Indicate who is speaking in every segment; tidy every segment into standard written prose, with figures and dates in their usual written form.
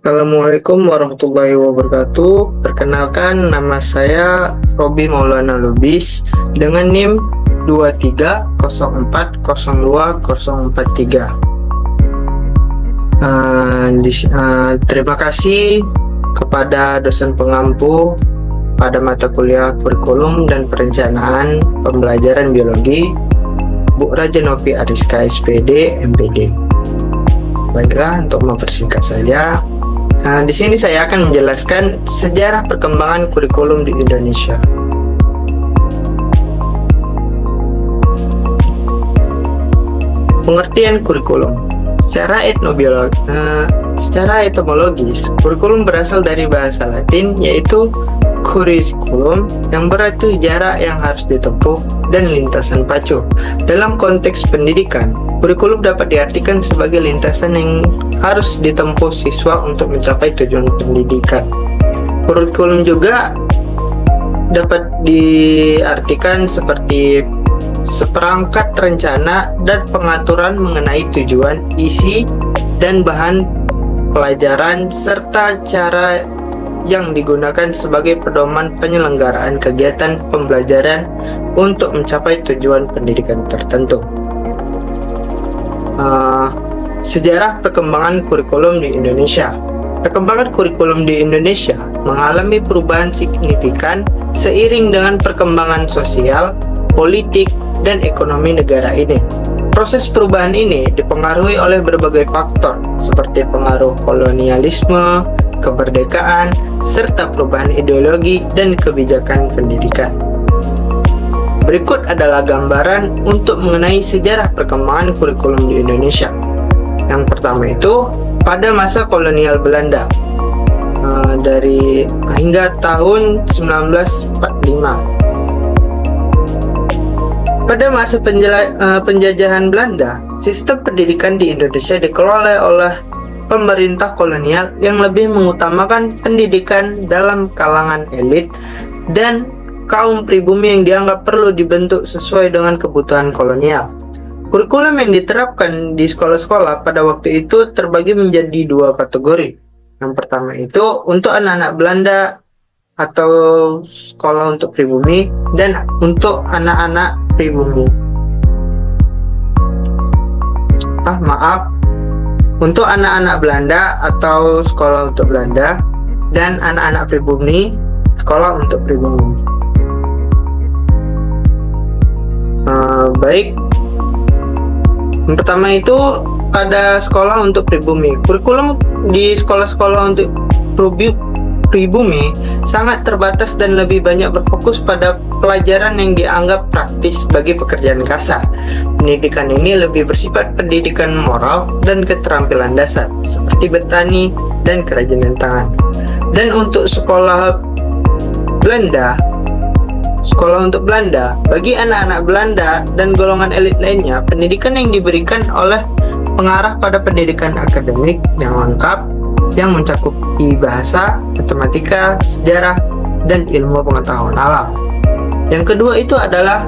Speaker 1: Assalamualaikum warahmatullahi wabarakatuh. Perkenalkan, nama saya Robi Maulana Lubis dengan NIM 230402043. Terima kasih kepada dosen pengampu pada mata kuliah kurikulum dan perencanaan pembelajaran biologi, Bu Raja Novi Ariska SPD MPD. Baiklah, untuk mempersingkat saja, di sini saya akan menjelaskan sejarah perkembangan kurikulum di Indonesia. Pengertian kurikulum secara etimologis, kurikulum berasal dari bahasa Latin yaitu kurikulum, yang berarti jarak yang harus ditempuh dan lintasan pacu. Dalam konteks pendidikan, kurikulum dapat diartikan sebagai lintasan yang harus ditempuh siswa untuk mencapai tujuan pendidikan. Kurikulum juga dapat diartikan seperti seperangkat rencana dan pengaturan mengenai tujuan, isi, dan bahan pelajaran, serta cara yang digunakan sebagai pedoman penyelenggaraan kegiatan pembelajaran untuk mencapai tujuan pendidikan tertentu. Sejarah perkembangan kurikulum di Indonesia. Perkembangan kurikulum di Indonesia mengalami perubahan signifikan seiring dengan perkembangan sosial, politik, dan ekonomi negara ini. Proses perubahan ini dipengaruhi oleh berbagai faktor seperti pengaruh kolonialisme, kemerdekaan, serta perubahan ideologi dan kebijakan pendidikan. Berikut adalah gambaran untuk mengenai sejarah perkembangan kurikulum di Indonesia. Yang pertama itu pada masa kolonial Belanda, dari hingga tahun 1945. Pada masa penjajahan Belanda, sistem pendidikan di Indonesia dikelola oleh pemerintah kolonial yang lebih mengutamakan pendidikan dalam kalangan elit dan kaum pribumi yang dianggap perlu dibentuk sesuai dengan kebutuhan kolonial. Kurikulum yang diterapkan di sekolah-sekolah pada waktu itu terbagi menjadi dua kategori. Yang pertama itu untuk anak-anak Belanda atau sekolah untuk pribumi, dan untuk anak-anak pribumi. Untuk anak-anak Belanda atau sekolah untuk Belanda, dan anak-anak pribumi, sekolah untuk pribumi. Baik, yang pertama itu pada sekolah untuk pribumi. Kurikulum di sekolah-sekolah untuk pribumi sangat terbatas dan lebih banyak berfokus pada pelajaran yang dianggap praktis bagi pekerjaan kasar. Pendidikan ini lebih bersifat pendidikan moral dan keterampilan dasar seperti bertani dan kerajinan tangan. Dan untuk sekolah untuk Belanda, bagi anak-anak Belanda dan golongan elit lainnya, pendidikan yang diberikan oleh pengarah pada pendidikan akademik yang lengkap, yang mencakupi bahasa, matematika, sejarah, dan ilmu pengetahuan alam. Yang kedua itu adalah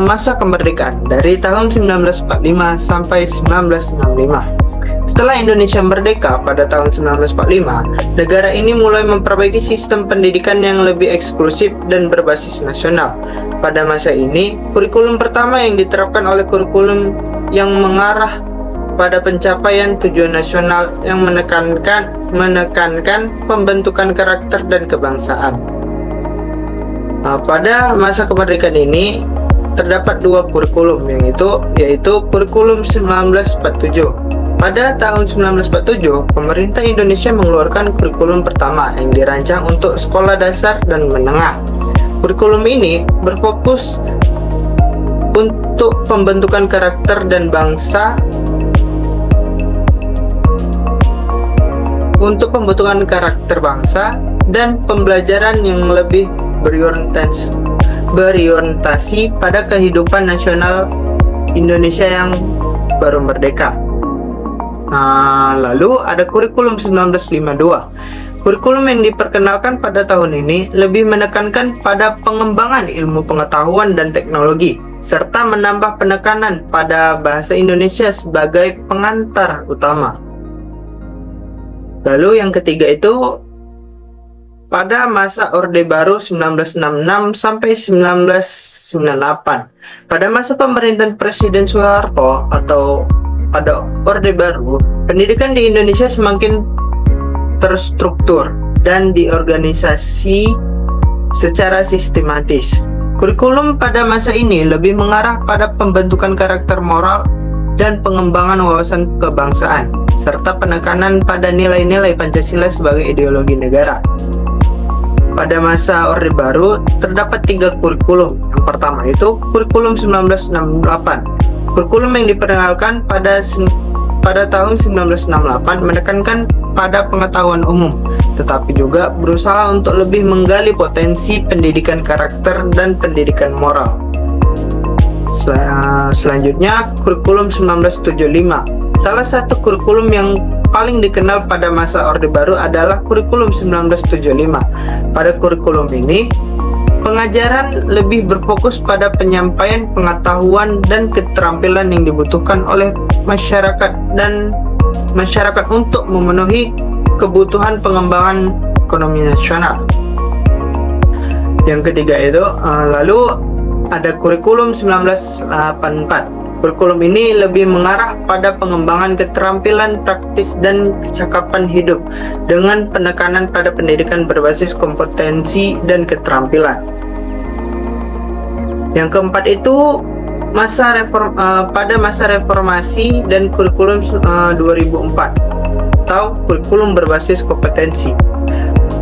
Speaker 1: masa kemerdekaan dari tahun 1945 sampai 1965. Setelah Indonesia merdeka pada tahun 1945, negara ini mulai memperbaiki sistem pendidikan yang lebih eksklusif dan berbasis nasional. Pada masa ini, kurikulum pertama yang diterapkan oleh kurikulum yang mengarah pada pencapaian tujuan nasional yang menekankan pembentukan karakter dan kebangsaan. Pada masa kemerdekaan ini terdapat dua kurikulum, yaitu kurikulum 1947. Pada tahun 1947, pemerintah Indonesia mengeluarkan kurikulum pertama yang dirancang untuk sekolah dasar dan menengah. Kurikulum ini berfokus untuk pembentukan karakter dan bangsa, dan pembelajaran yang lebih berorientasi pada kehidupan nasional Indonesia yang baru merdeka. Lalu ada kurikulum 1952. Kurikulum yang diperkenalkan pada tahun ini lebih menekankan pada pengembangan ilmu pengetahuan dan teknologi, serta menambah penekanan pada bahasa Indonesia sebagai pengantar utama. Lalu yang ketiga itu pada masa Orde Baru 1966 sampai 1998. Pada masa pemerintahan Presiden Soeharto atau pada Orde Baru, pendidikan di Indonesia semakin terstruktur dan diorganisasi secara sistematis. Kurikulum pada masa ini lebih mengarah pada pembentukan karakter moral dan pengembangan wawasan kebangsaan, serta penekanan pada nilai-nilai Pancasila sebagai ideologi negara. Pada masa Orde Baru terdapat 3 kurikulum. Yang pertama itu kurikulum 1968. Kurikulum yang diperkenalkan pada tahun 1968 menekankan pada pengetahuan umum, tetapi juga berusaha untuk lebih menggali potensi pendidikan karakter dan pendidikan moral. Selanjutnya kurikulum 1975. Salah satu kurikulum yang paling dikenal pada masa Orde Baru adalah kurikulum 1975. Pada kurikulum ini, pengajaran lebih berfokus pada penyampaian pengetahuan dan keterampilan yang dibutuhkan oleh masyarakat untuk memenuhi kebutuhan pengembangan ekonomi nasional. Yang ketiga itu lalu ada kurikulum 1984. Kurikulum ini lebih mengarah pada pengembangan keterampilan praktis dan kecakapan hidup dengan penekanan pada pendidikan berbasis kompetensi dan keterampilan. Yang keempat itu pada masa reformasi dan kurikulum 2004 atau kurikulum berbasis kompetensi.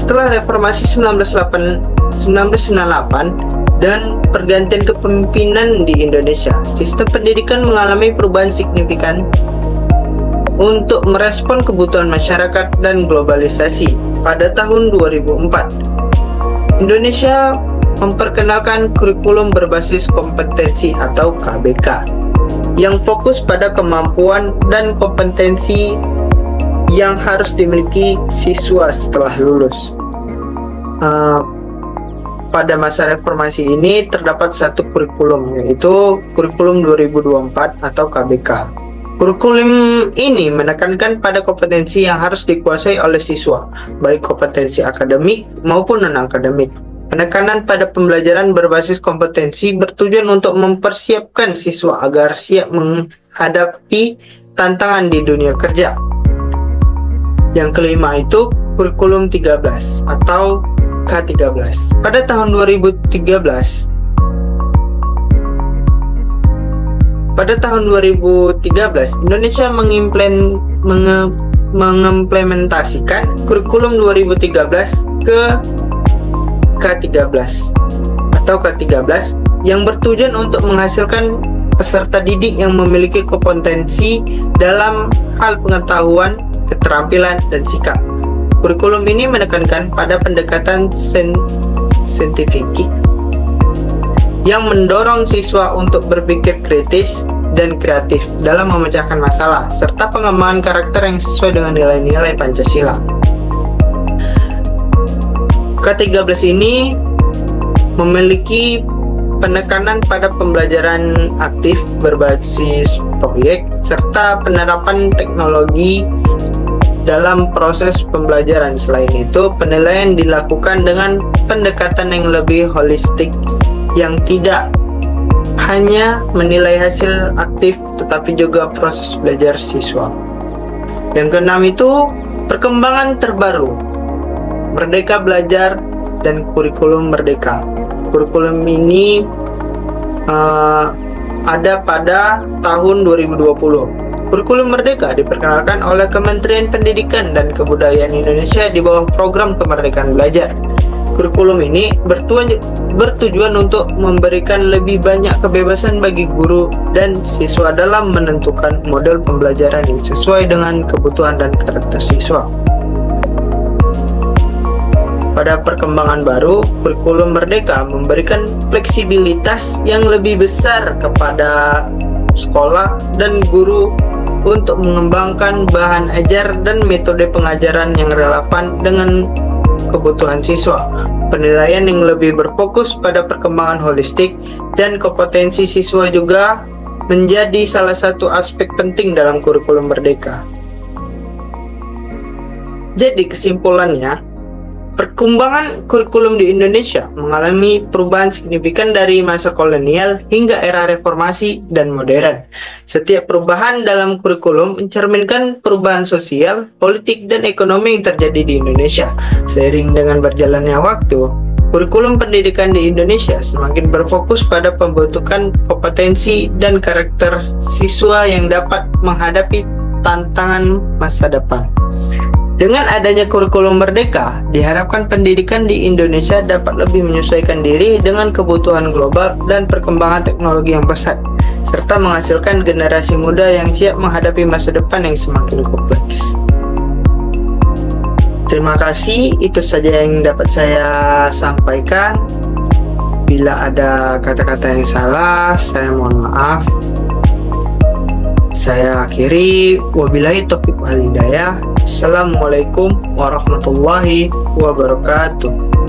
Speaker 1: Setelah reformasi 1998 dan pergantian kepemimpinan di Indonesia, sistem pendidikan mengalami perubahan signifikan untuk merespon kebutuhan masyarakat dan globalisasi. Pada tahun 2004, Indonesia memperkenalkan kurikulum berbasis kompetensi atau KBK yang fokus pada kemampuan dan kompetensi yang harus dimiliki siswa setelah lulus. Pada masa reformasi ini terdapat satu kurikulum, yaitu kurikulum 2024 atau KBK. Kurikulum ini menekankan pada kompetensi yang harus dikuasai oleh siswa, baik kompetensi akademik maupun non-akademik. Penekanan pada pembelajaran berbasis kompetensi bertujuan untuk mempersiapkan siswa agar siap menghadapi tantangan di dunia kerja. Yang kelima itu kurikulum 13 atau K13. Pada tahun 2013, Indonesia mengimplementasikan kurikulum 2013 ke K13 atau K13 yang bertujuan untuk menghasilkan peserta didik yang memiliki kompetensi dalam hal pengetahuan, keterampilan, dan sikap. Kurikulum ini menekankan pada pendekatan saintifik yang mendorong siswa untuk berpikir kritis dan kreatif dalam memecahkan masalah, serta pengembangan karakter yang sesuai dengan nilai-nilai Pancasila. K13 ini memiliki penekanan pada pembelajaran aktif berbasis proyek serta penerapan teknologi dalam proses pembelajaran. Selain itu, penilaian dilakukan dengan pendekatan yang lebih holistik yang tidak hanya menilai hasil aktif tetapi juga proses belajar siswa. Yang keenam itu perkembangan terbaru, Merdeka Belajar dan Kurikulum Merdeka. Kurikulum ini ada pada tahun 2020. Kurikulum Merdeka diperkenalkan oleh Kementerian Pendidikan dan Kebudayaan Indonesia di bawah program Kemerdekaan Belajar. Kurikulum ini bertujuan untuk memberikan lebih banyak kebebasan bagi guru dan siswa dalam menentukan model pembelajaran yang sesuai dengan kebutuhan dan karakter siswa. Pada perkembangan baru, kurikulum Merdeka memberikan fleksibilitas yang lebih besar kepada sekolah dan guru untuk mengembangkan bahan ajar dan metode pengajaran yang relevan dengan kebutuhan siswa. Penilaian yang lebih berfokus pada perkembangan holistik dan kompetensi siswa juga menjadi salah satu aspek penting dalam kurikulum Merdeka. Jadi kesimpulannya, perkembangan kurikulum di Indonesia mengalami perubahan signifikan dari masa kolonial hingga era reformasi dan modern. Setiap perubahan dalam kurikulum mencerminkan perubahan sosial, politik, dan ekonomi yang terjadi di Indonesia. Seiring dengan berjalannya waktu, kurikulum pendidikan di Indonesia semakin berfokus pada pembentukan kompetensi dan karakter siswa yang dapat menghadapi tantangan masa depan. Dengan adanya kurikulum merdeka, diharapkan pendidikan di Indonesia dapat lebih menyesuaikan diri dengan kebutuhan global dan perkembangan teknologi yang pesat, serta menghasilkan generasi muda yang siap menghadapi masa depan yang semakin kompleks. Terima kasih, itu saja yang dapat saya sampaikan. Bila ada kata-kata yang salah, saya mohon maaf. Saya akhiri, wabillahi taufiq wal hidayah. Assalamualaikum warahmatullahi wabarakatuh.